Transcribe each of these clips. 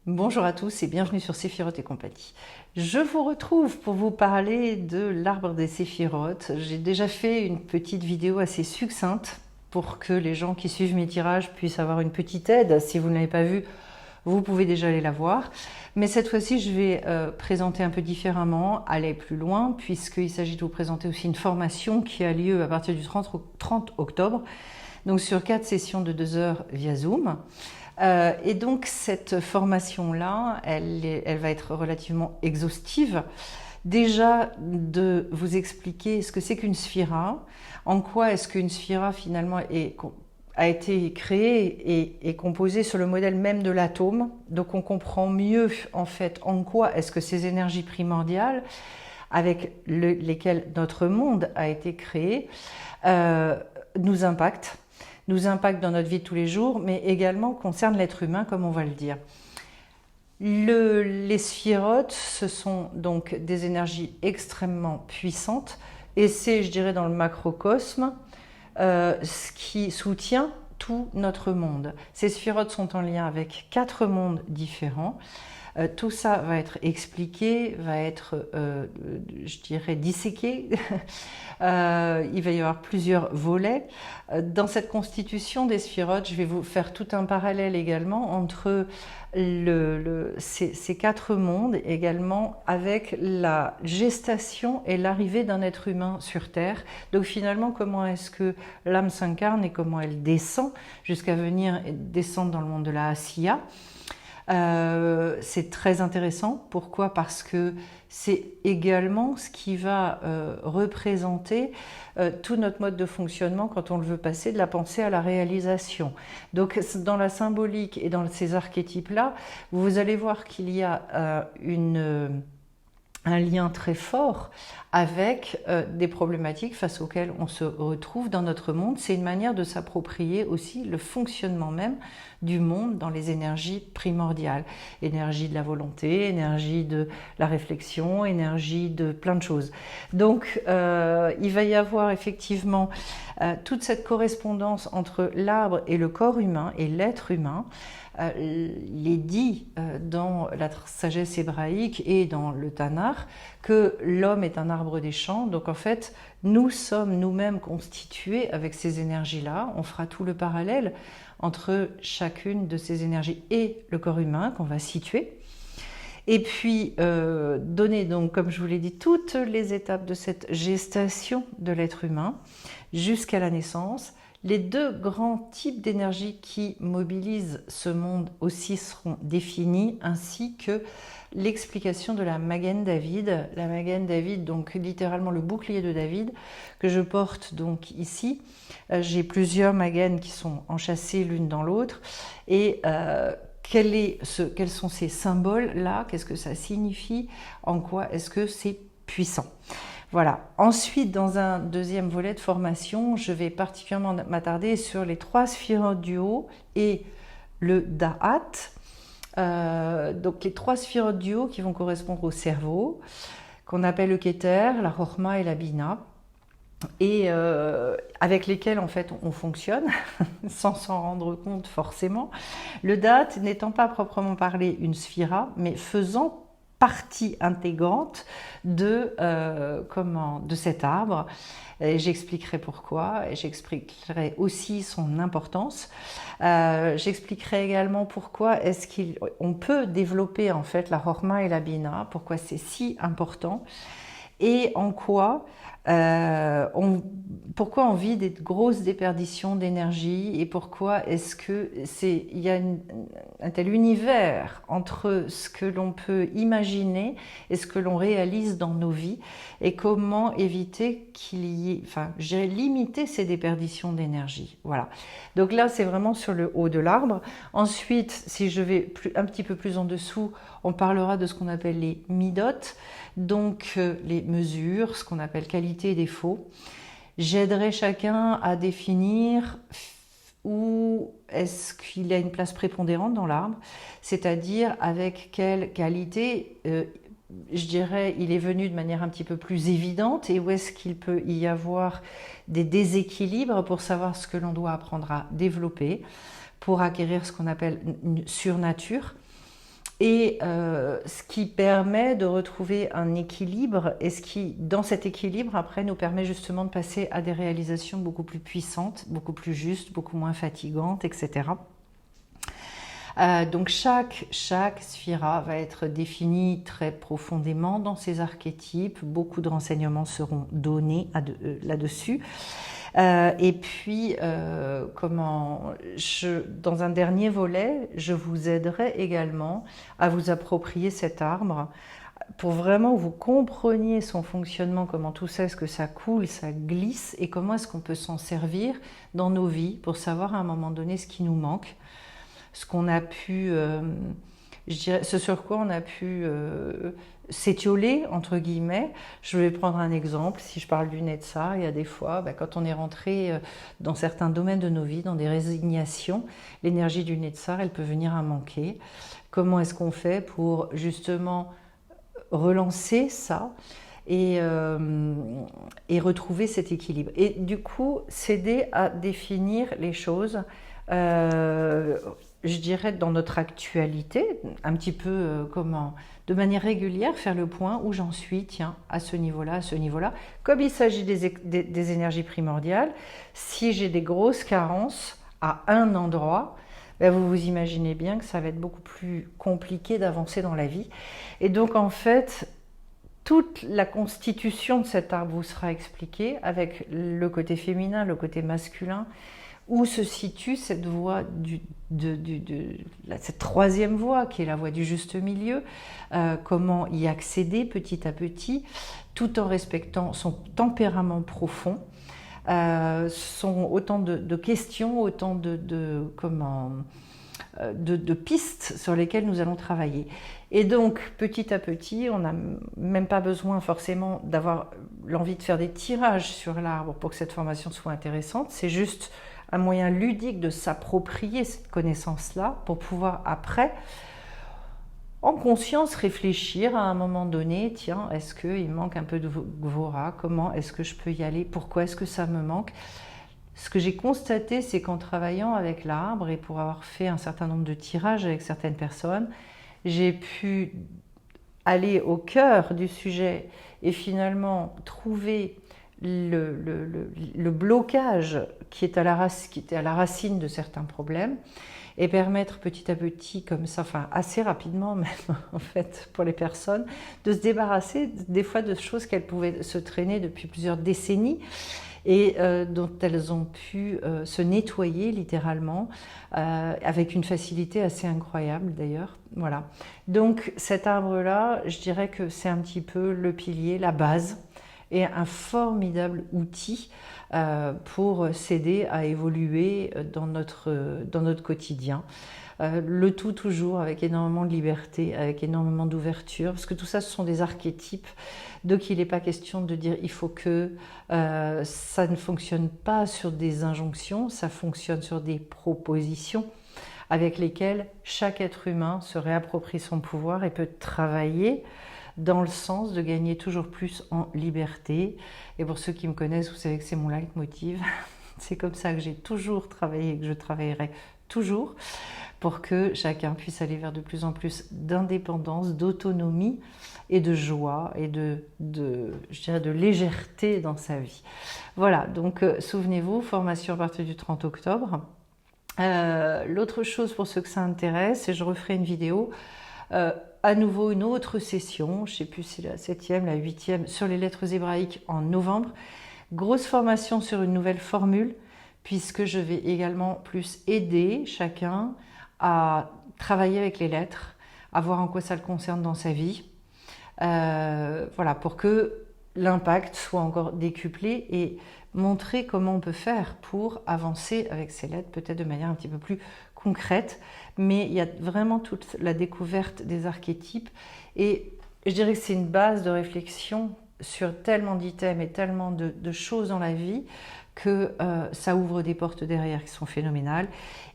Bonjour à tous et bienvenue sur Séphiroth et compagnie. Je vous retrouve pour vous parler de l'arbre des Séphiroth. J'ai déjà fait une petite vidéo assez succincte pour que les gens qui suivent mes tirages puissent avoir une petite aide. Si vous ne l'avez pas vue, vous pouvez déjà aller la voir. Mais cette fois-ci, je vais présenter un peu différemment, aller plus loin, puisqu'il s'agit de vous présenter aussi une formation qui a lieu à partir du 30 octobre, donc sur 4 sessions de 2 heures via Zoom. Et donc cette formation-là, elle va être relativement exhaustive. Déjà de vous expliquer ce que c'est qu'une sphira, en quoi est-ce qu'une sphira finalement a été créée et composée sur le modèle même de l'atome. Donc on comprend mieux en fait en quoi est-ce que ces énergies primordiales avec lesquelles notre monde a été créé nous impactent dans notre vie de tous les jours, mais également concerne l'être humain, comme on va le dire. Les sphirotes, ce sont donc des énergies extrêmement puissantes, et c'est, je dirais, dans le macrocosme, ce qui soutient tout notre monde. Ces sphirotes sont en lien avec 4 mondes différents. Tout ça va être expliqué, va être, je dirais, disséqué. Il va y avoir plusieurs volets. Dans cette constitution des sphirotes, je vais vous faire tout un parallèle également entre ces 4 mondes, également avec la gestation et l'arrivée d'un être humain sur Terre. Donc finalement, comment est-ce que l'âme s'incarne et comment elle descend jusqu'à venir descendre dans le monde de la Asiya. C'est très intéressant. Pourquoi? Parce que c'est également ce qui va représenter tout notre mode de fonctionnement quand on le veut passer de la pensée à la réalisation. Donc dans la symbolique et dans ces archétypes-là, vous allez voir qu'il y a un lien très fort avec des problématiques face auxquelles on se retrouve dans notre monde. C'est une manière de s'approprier aussi le fonctionnement même du monde dans les énergies primordiales. Énergie de la volonté, énergie de la réflexion, énergie de plein de choses. Donc il va y avoir effectivement toute cette correspondance entre l'arbre et le corps humain et l'être humain. Il est dit dans la sagesse hébraïque et dans le Tanakh que l'homme est un arbre des champs. Donc en fait, nous sommes nous-mêmes constitués avec ces énergies-là. On fera tout le parallèle entre chacune de ces énergies et le corps humain qu'on va situer. Et puis donner donc, comme je vous l'ai dit, toutes les étapes de cette gestation de l'être humain jusqu'à la naissance. Les 2 grands types d'énergie qui mobilisent ce monde aussi seront définis, ainsi que l'explication de la Magen David. La Magen David, donc littéralement le bouclier de David, que je porte donc ici. J'ai plusieurs Magen qui sont enchâssées l'une dans l'autre. Et quels sont ces symboles-là? Qu'est-ce que ça signifie? En quoi est-ce que c'est puissant? Voilà. Ensuite, dans un deuxième volet de formation, je vais particulièrement m'attarder sur les 3 sphirotes du haut et le Da'at. Donc les 3 sphirotes du haut qui vont correspondre au cerveau, qu'on appelle le Keter, la Chokhma et la Bina, et avec lesquels en fait on fonctionne sans s'en rendre compte forcément. Le Da'at n'étant pas proprement parlé une sphira, mais faisant partie intégrante de cet arbre. J'expliquerai pourquoi, et j'expliquerai aussi son importance. J'expliquerai également pourquoi est-ce qu'on peut développer en fait la Chokhma et la Bina, pourquoi c'est si important, et en quoi pourquoi on vit des grosses déperditions d'énergie et pourquoi est-ce que il y a un tel univers entre ce que l'on peut imaginer et ce que l'on réalise dans nos vies et comment éviter qu'il y ait, enfin, je dirais limiter ces déperditions d'énergie. Voilà. Donc là, c'est vraiment sur le haut de l'arbre. Ensuite, si je vais un petit peu plus en dessous, on parlera de ce qu'on appelle les midot, donc les mesures, ce qu'on appelle qualité et défaut. J'aiderai chacun à définir où est-ce qu'il a une place prépondérante dans l'arbre, c'est-à-dire avec quelle qualité, je dirais, il est venu de manière un petit peu plus évidente et où est-ce qu'il peut y avoir des déséquilibres pour savoir ce que l'on doit apprendre à développer pour acquérir ce qu'on appelle une surnature. Et ce qui permet de retrouver un équilibre et ce qui, dans cet équilibre, après, nous permet justement de passer à des réalisations beaucoup plus puissantes, beaucoup plus justes, beaucoup moins fatigantes, etc. Donc chaque sphira va être définie très profondément dans ses archétypes. Beaucoup de renseignements seront donnés là-dessus. Et puis, dans un dernier volet, je vous aiderai également à vous approprier cet arbre pour vraiment que vous compreniez son fonctionnement, comment tout ça, est-ce que ça coule, ça glisse, et comment est-ce qu'on peut s'en servir dans nos vies pour savoir à un moment donné ce qui nous manque, ce qu'on a pu, je dirais, ce sur quoi on a pu s'étioler, entre guillemets. Je vais prendre un exemple. Si je parle du Netzar, il y a des fois, quand on est rentré dans certains domaines de nos vies, dans des résignations, l'énergie du Netzar, elle peut venir à manquer. Comment est-ce qu'on fait pour justement relancer ça et retrouver cet équilibre? Et du coup, s'aider à définir les choses, je dirais, dans notre actualité, un petit peu de manière régulière, faire le point où j'en suis, tiens, à ce niveau-là, Comme il s'agit des énergies primordiales, si j'ai des grosses carences à un endroit, vous vous imaginez bien que ça va être beaucoup plus compliqué d'avancer dans la vie. Et donc, en fait, toute la constitution de cet arbre vous sera expliquée avec le côté féminin, le côté masculin, où se situe cette voie, cette troisième voie qui est la voie du juste milieu, comment y accéder petit à petit, tout en respectant son tempérament profond. Sont autant de questions, autant de pistes sur lesquelles nous allons travailler. Et donc, petit à petit, on n'a même pas besoin forcément d'avoir l'envie de faire des tirages sur l'arbre pour que cette formation soit intéressante. C'est juste un moyen ludique de s'approprier cette connaissance-là pour pouvoir après, en conscience, réfléchir à un moment donné, tiens, est-ce qu'il manque un peu de Gvora? Comment est-ce que je peux y aller? Pourquoi est-ce que ça me manque? Ce que j'ai constaté, c'est qu'en travaillant avec l'arbre et pour avoir fait un certain nombre de tirages avec certaines personnes, j'ai pu aller au cœur du sujet et finalement trouver le blocage qui était à la racine de certains problèmes et permettre petit à petit, comme ça, enfin assez rapidement même en fait pour les personnes, de se débarrasser des fois de choses qu'elles pouvaient se traîner depuis plusieurs décennies et dont elles ont pu se nettoyer littéralement avec une facilité assez incroyable d'ailleurs. Voilà. Donc cet arbre-là, je dirais que c'est un petit peu le pilier, la base, et un formidable outil pour s'aider à évoluer dans notre quotidien. Le tout toujours avec énormément de liberté, avec énormément d'ouverture, parce que tout ça, ce sont des archétypes, donc il n'est pas question de dire il faut que ça ne fonctionne pas sur des injonctions, ça fonctionne sur des propositions avec lesquelles chaque être humain se réapproprie son pouvoir et peut travailler dans le sens de gagner toujours plus en liberté. Et pour ceux qui me connaissent, vous savez que c'est mon leitmotiv. C'est comme ça que j'ai toujours travaillé et que je travaillerai toujours pour que chacun puisse aller vers de plus en plus d'indépendance, d'autonomie et de joie et je dirais de légèreté dans sa vie. Voilà, donc souvenez-vous, formation à partir du 30 octobre. L'autre chose pour ceux que ça intéresse, et je referai une vidéo, à nouveau une autre session, je ne sais plus si la 7e, la 8e, sur les lettres hébraïques en novembre. Grosse formation sur une nouvelle formule, puisque je vais également plus aider chacun à travailler avec les lettres, à voir en quoi ça le concerne dans sa vie. Voilà, pour que l'impact soit encore décuplé et montrer comment on peut faire pour avancer avec ces lettres, peut-être de manière un petit peu plus concrète, mais il y a vraiment toute la découverte des archétypes et je dirais que c'est une base de réflexion sur tellement d'items et tellement de choses dans la vie que ça ouvre des portes derrière qui sont phénoménales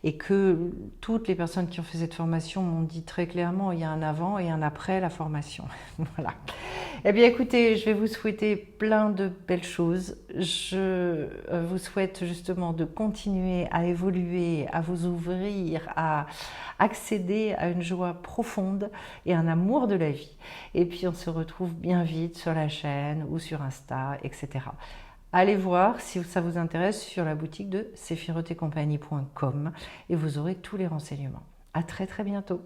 et que toutes les personnes qui ont fait cette formation m'ont dit très clairement, il y a un avant et un après la formation. Voilà. Eh bien écoutez, je vais vous souhaiter plein de belles choses. Je vous souhaite justement de continuer à évoluer, à vous ouvrir, à accéder à une joie profonde et un amour de la vie. Et puis on se retrouve bien vite sur la chaîne ou sur Insta, etc. Allez voir si ça vous intéresse sur la boutique de sephirotetcompagnie.com et vous aurez tous les renseignements. À très très bientôt.